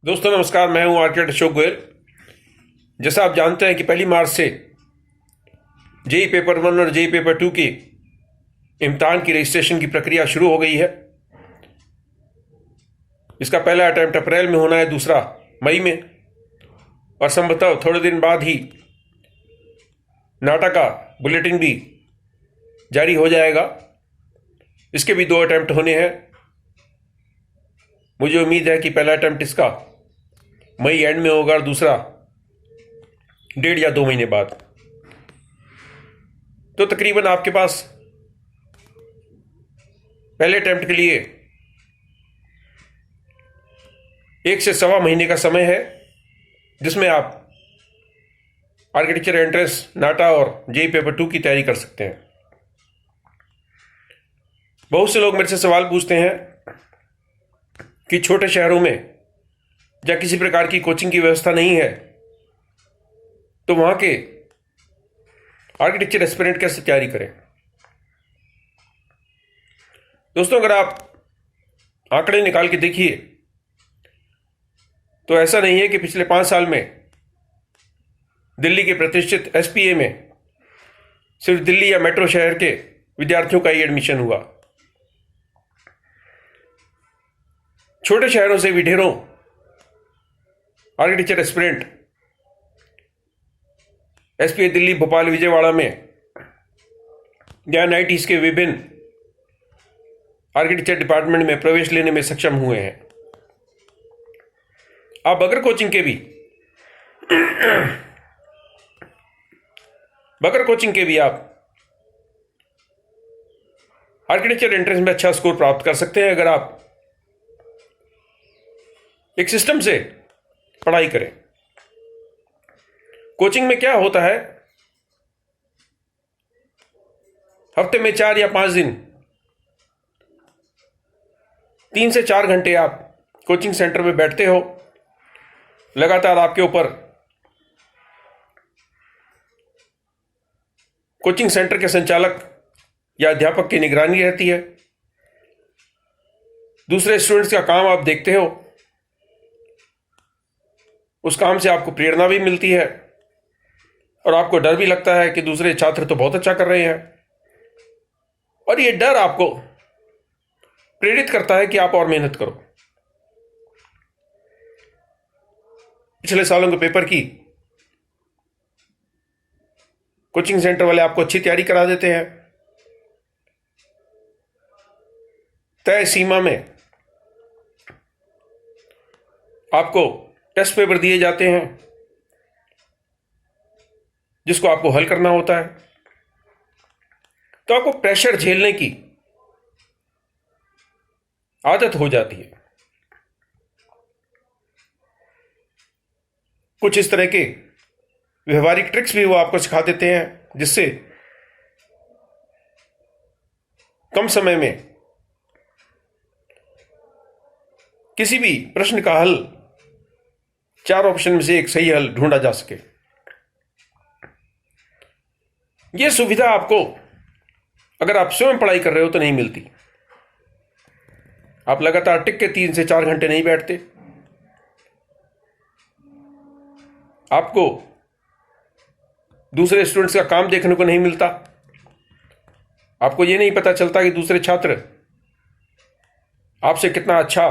दोस्तों नमस्कार, मैं हूं आर्किटेक्ट अशोक गोयल। जैसा आप जानते हैं कि 1 मार्च से जेई पेपर 1 और जेई पेपर 2 की इम्तिहान की रजिस्ट्रेशन की प्रक्रिया शुरू हो गई है। इसका पहला अटैम्प्ट अप्रैल में होना है, दूसरा मई में, और संभवतः थोड़े दिन बाद ही नाटा का बुलेटिन भी जारी हो जाएगा। इसके भी 2 अटैम्प्ट होने हैं। मुझे उम्मीद है कि पहला अटैम्प्ट इसका मई एंड में होगा और दूसरा 1.5 या 2 महीने बाद। तो तकरीबन आपके पास पहले अटेम्प्ट के लिए 1 से सवा महीने का समय है, जिसमें आप आर्किटेक्चर एंट्रेंस, नाटा और जेई पेपर 2 की तैयारी कर सकते हैं। बहुत से लोग मेरे से सवाल पूछते हैं कि छोटे शहरों में या किसी प्रकार की कोचिंग की व्यवस्था नहीं है, तो वहां के आर्किटेक्चर एस्पिरेंट कैसे तैयारी करें। दोस्तों, अगर आप आंकड़े निकाल के देखिए तो ऐसा नहीं है कि पिछले 5 साल में दिल्ली के प्रतिष्ठित एसपीए में सिर्फ दिल्ली या मेट्रो शहर के विद्यार्थियों का ही एडमिशन हुआ। छोटे शहरों से भी ढेरों architecture aspirant SPA Delhi, Bhopal, Vijayawada में या एनआईटीज के विभिन्न आर्किटेक्चर डिपार्टमेंट में प्रवेश लेने में सक्षम हुए हैं। आप बगैर कोचिंग के भी आप आर्किटेक्चर एंट्रेंस में अच्छा स्कोर प्राप्त कर सकते हैं, अगर आप एक सिस्टम से पढ़ाई करें। कोचिंग में क्या होता है, हफ्ते में 4 या 5 दिन 3 से 4 घंटे आप कोचिंग सेंटर में बैठते हो। लगातार आपके ऊपर कोचिंग सेंटर के संचालक या अध्यापक की निगरानी रहती है। दूसरे स्टूडेंट्स का काम आप देखते हो, उस काम से आपको प्रेरणा भी मिलती है और आपको डर भी लगता है कि दूसरे छात्र तो बहुत अच्छा कर रहे हैं, और ये डर आपको प्रेरित करता है कि आप और मेहनत करो। पिछले सालों के पेपर की कोचिंग सेंटर वाले आपको अच्छी तैयारी करा देते हैं। तय सीमा में आपको टेस्ट पेपर दिए जाते हैं, जिसको आपको हल करना होता है। तो आपको प्रेशर झेलने की आदत हो जाती है। कुछ इस तरह के व्यवहारिक ट्रिक्स भी वो आपको सिखा देते हैं, जिससे कम समय में किसी भी प्रश्न का हल, 4 ऑप्शन में से एक सही हल ढूंढा जा सके। यह सुविधा आपको अगर आप स्वयं पढ़ाई कर रहे हो तो नहीं मिलती। आप लगातार टिक के 3 से 4 घंटे नहीं बैठते। आपको दूसरे स्टूडेंट्स का काम देखने को नहीं मिलता। आपको यह नहीं पता चलता कि दूसरे छात्र आपसे कितना अच्छा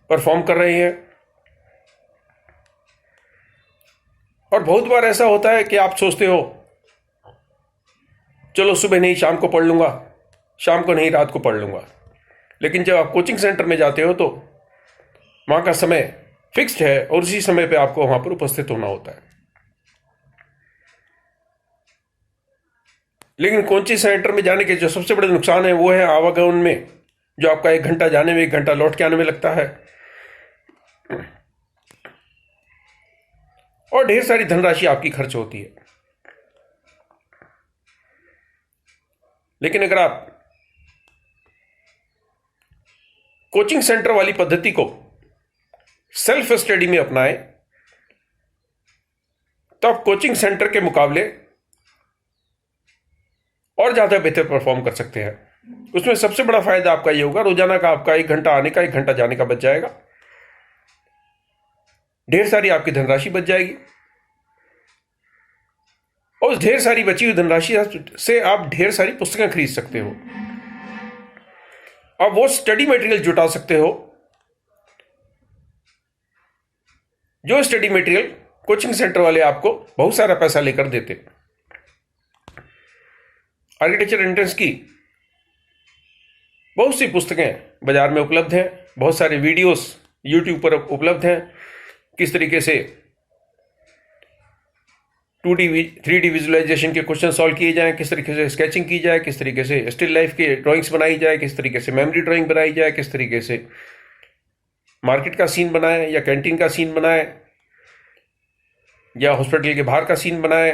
परफॉर्म कर रहे हैं। और बहुत बार ऐसा होता है कि आप सोचते हो चलो सुबह नहीं शाम को पढ़ लूंगा, शाम को नहीं रात को पढ़ लूंगा। लेकिन जब आप कोचिंग सेंटर में जाते हो तो वहां का समय फिक्स्ड है और उसी समय पे आपको वहां पर उपस्थित होना होता है। लेकिन कोचिंग सेंटर में जाने के जो सबसे बड़े नुकसान है वो है आवागमन में, जो आपका 1 घंटा जाने में, 1 घंटा लौट के आने में लगता है, और ढेर सारी धनराशि आपकी खर्च होती है। लेकिन अगर आप कोचिंग सेंटर वाली पद्धति को सेल्फ स्टडी में अपनाएं, तो आप कोचिंग सेंटर के मुकाबले और ज्यादा बेहतर परफॉर्म कर सकते हैं। उसमें सबसे बड़ा फायदा आपका ये होगा, रोजाना का आपका 1 घंटा आने का, 1 घंटा जाने का बच जाएगा। ढेर सारी आपकी धनराशि बच जाएगी और उस ढेर सारी बची हुई धनराशि से आप ढेर सारी पुस्तकें खरीद सकते हो। आप वो स्टडी मटेरियल जुटा सकते हो जो स्टडी मटेरियल कोचिंग सेंटर वाले आपको बहुत सारा पैसा लेकर देते। आर्किटेक्चर एंट्रेंस की बहुत सी पुस्तकें बाजार में उपलब्ध हैं, बहुत सारे वीडियोस यूट्यूब पर उपलब्ध हैं, किस तरीके से 2D 3D विजुअलाइजेशन के क्वेश्चन सॉल्व किए जाएं, किस तरीके से स्केचिंग की जाए, किस तरीके से स्टिल लाइफ के ड्राइंग्स बनाई जाए, किस तरीके से मेमोरी ड्राइंग बनाई जाए, किस तरीके से मार्केट का सीन बनाए या कैंटीन का सीन बनाए या हॉस्पिटल के बाहर का सीन बनाए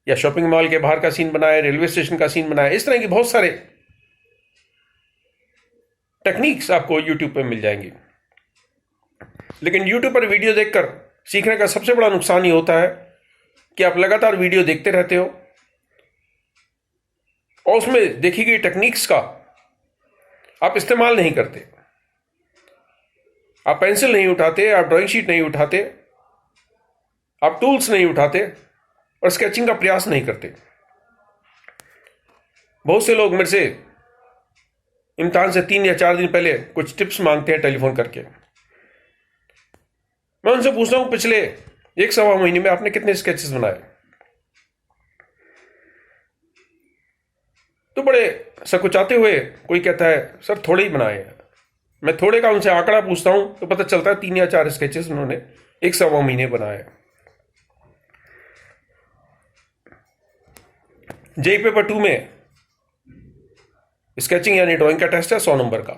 या शॉपिंग मॉल के बाहर का सीन बनाए, रेलवे स्टेशन का सीन बनाए। इस तरह की बहुत सारे टेक्निक्स आपको यूट्यूब पर मिल जाएंगी। लेकिन यूट्यूब पर वीडियो देखकर सीखने का सबसे बड़ा नुकसान ये होता है कि आप लगातार वीडियो देखते रहते हो और उसमें देखी गई टेक्निक्स का आप इस्तेमाल नहीं करते। आप पेंसिल नहीं उठाते, आप ड्राइंग शीट नहीं उठाते, आप टूल्स नहीं उठाते और स्केचिंग का प्रयास नहीं करते। बहुत से लोग मेरे से इम्तिहान से 3 या 4 दिन पहले कुछ टिप्स मांगते हैं टेलीफोन करके। मैं उनसे पूछता हूं पिछले 1-1.25 महीने में आपने कितने स्केचेस बनाए? तो बड़े सकुचाते हुए कोई कहता है सर थोड़े ही बनाए हैं। मैं थोड़े का उनसे आंकड़ा पूछता हूं तो पता चलता है 3 या 4 स्केचेस उन्होंने 1-1.25 महीने बनाए। जेई पेपर 2 में स्केचिंग यानी ड्राइंग का टेस्ट है 100 नंबर का,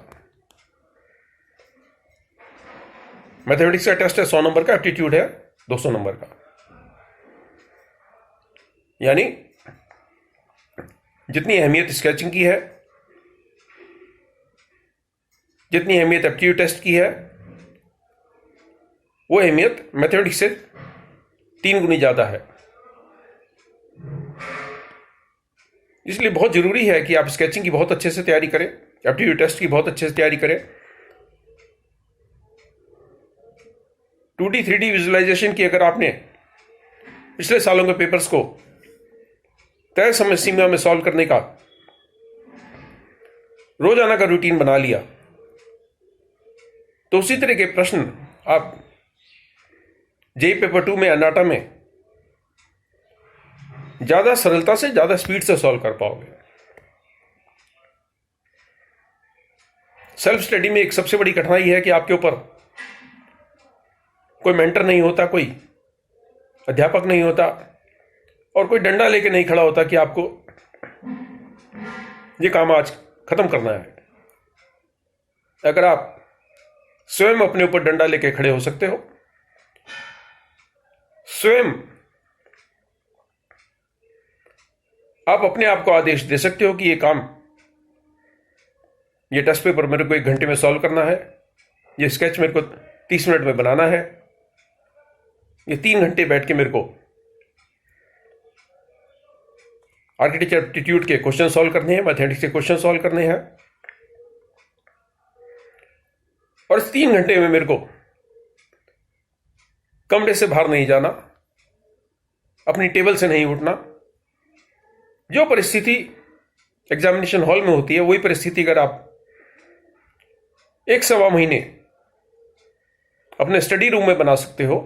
मैथमेटिक्स का टेस्ट है 100 नंबर का, एप्टीट्यूड है 200 नंबर का। यानी जितनी अहमियत स्केचिंग की है, जितनी अहमियत एप्टीट्यूड टेस्ट की है, वो अहमियत मैथमेटिक्स से 3 गुनी ज्यादा है। इसलिए बहुत जरूरी है कि आप स्केचिंग की बहुत अच्छे से तैयारी करें, एप्टीट्यूड टेस्ट की बहुत अच्छे से तैयारी करें। 2D 3D विजुअलाइजेशन की अगर आपने पिछले सालों के पेपर्स को तय समय सीमा में सॉल्व करने का रोजाना का रूटीन बना लिया तो उसी तरह के प्रश्न आप जेई पेपर 2 में अनाटा में ज्यादा सरलता से, ज्यादा स्पीड से सॉल्व कर पाओगे। सेल्फ स्टडी में एक सबसे बड़ी कठिनाई है कि आपके ऊपर कोई मेंटर नहीं होता, कोई अध्यापक नहीं होता और कोई डंडा लेके नहीं खड़ा होता कि आपको ये काम आज खत्म करना है। अगर आप स्वयं अपने ऊपर डंडा लेके खड़े हो सकते हो, स्वयं आप अपने आप को आदेश दे सकते हो कि ये काम, ये टेस्ट पेपर मेरे को 1 घंटे में सॉल्व करना है, ये स्केच मेरे को 30 मिनट में बनाना है, ये 3 घंटे बैठ के मेरे को आर्किटेक्चर एप्टीट्यूड के क्वेश्चन सॉल्व करने हैं, मैथमेटिक्स के क्वेश्चन सॉल्व करने हैं और इस 3 घंटे में मेरे को कमरे से बाहर नहीं जाना, अपनी टेबल से नहीं उठना। जो परिस्थिति एग्जामिनेशन हॉल में होती है वही परिस्थिति अगर आप 1-1.25 महीने अपने स्टडी रूम में बना सकते हो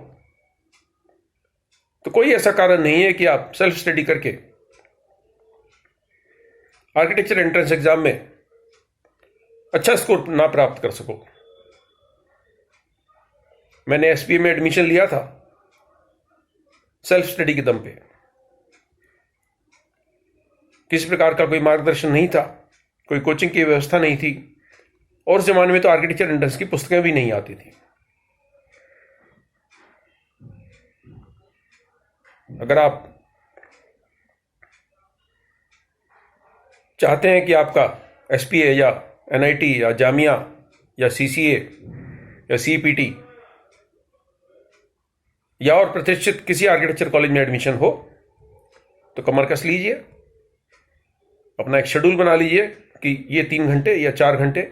तो कोई ऐसा कारण नहीं है कि आप सेल्फ स्टडी करके आर्किटेक्चर एंट्रेंस एग्जाम में अच्छा स्कोर ना प्राप्त कर सको। मैंने एसपीए में एडमिशन लिया था सेल्फ स्टडी के दम पे। किसी प्रकार का कोई मार्गदर्शन नहीं था, कोई कोचिंग की व्यवस्था नहीं थी और उस जमाने में तो आर्किटेक्चर एंट्रेंस की पुस्तकें भी नहीं आती थी। अगर आप चाहते हैं कि आपका एसपीए या एनआईटी या जामिया या सीसीए या सीपीटी या और प्रतिष्ठित किसी आर्किटेक्चर कॉलेज में एडमिशन हो तो कमर कस लीजिए, अपना एक शेड्यूल बना लीजिए कि ये 3 घंटे या 4 घंटे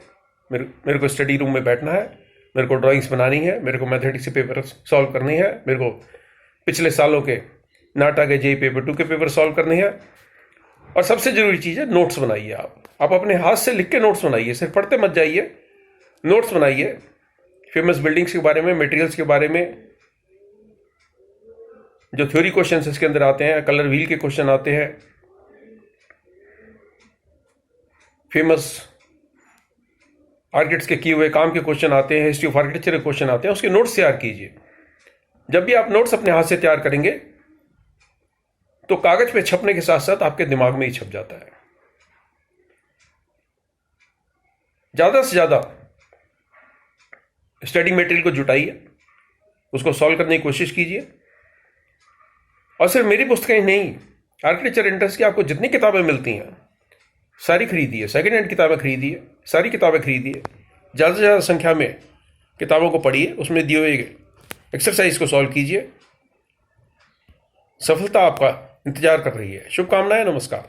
मेरे को स्टडी रूम में बैठना है मेरे को ड्राइंग्स बनानी है, मेरे को मैथमेटिक्स के पेपर सॉल्व करनी है, मेरे को पिछले सालों के नाटा के जेई पेपर 2 के पेपर सॉल्व करने हैं। और सबसे जरूरी चीज़ है नोट्स बनाइए। आप अपने हाथ से लिख के नोट्स बनाइए, सिर्फ पढ़ते मत जाइए, नोट्स बनाइए फेमस बिल्डिंग्स के बारे में, मटेरियल्स के बारे में, जो थ्योरी क्वेश्चन इसके अंदर आते हैं, कलर व्हील के क्वेश्चन आते हैं, फेमस आर्किटेक्ट्स के किए हुए काम के क्वेश्चन आते हैं, हिस्ट्री ऑफ आर्किटेक्चर के क्वेश्चन आते हैं, उसके नोट्स तैयार कीजिए। जब भी आप नोट्स अपने हाथ से तैयार करेंगे तो कागज पे छपने के साथ साथ आपके दिमाग में ही छप जाता है। ज्यादा से ज्यादा स्टडी मटेरियल को जुटाइए, उसको सॉल्व करने की कोशिश कीजिए। और सिर्फ मेरी पुस्तकें नहीं, आर्किटेक्चर इंटरेस्ट की आपको जितनी किताबें मिलती हैं सारी खरीदिए, सेकेंड हैंड किताबें खरीदिए, सारी किताबें खरीदिए, ज़्यादा से ज़्यादा संख्या में किताबों को पढ़िए, उसमें दिए हुए एक्सरसाइज को सॉल्व कीजिए। सफलता आपका इंतजार कर रही है। शुभकामनाएं, नमस्कार।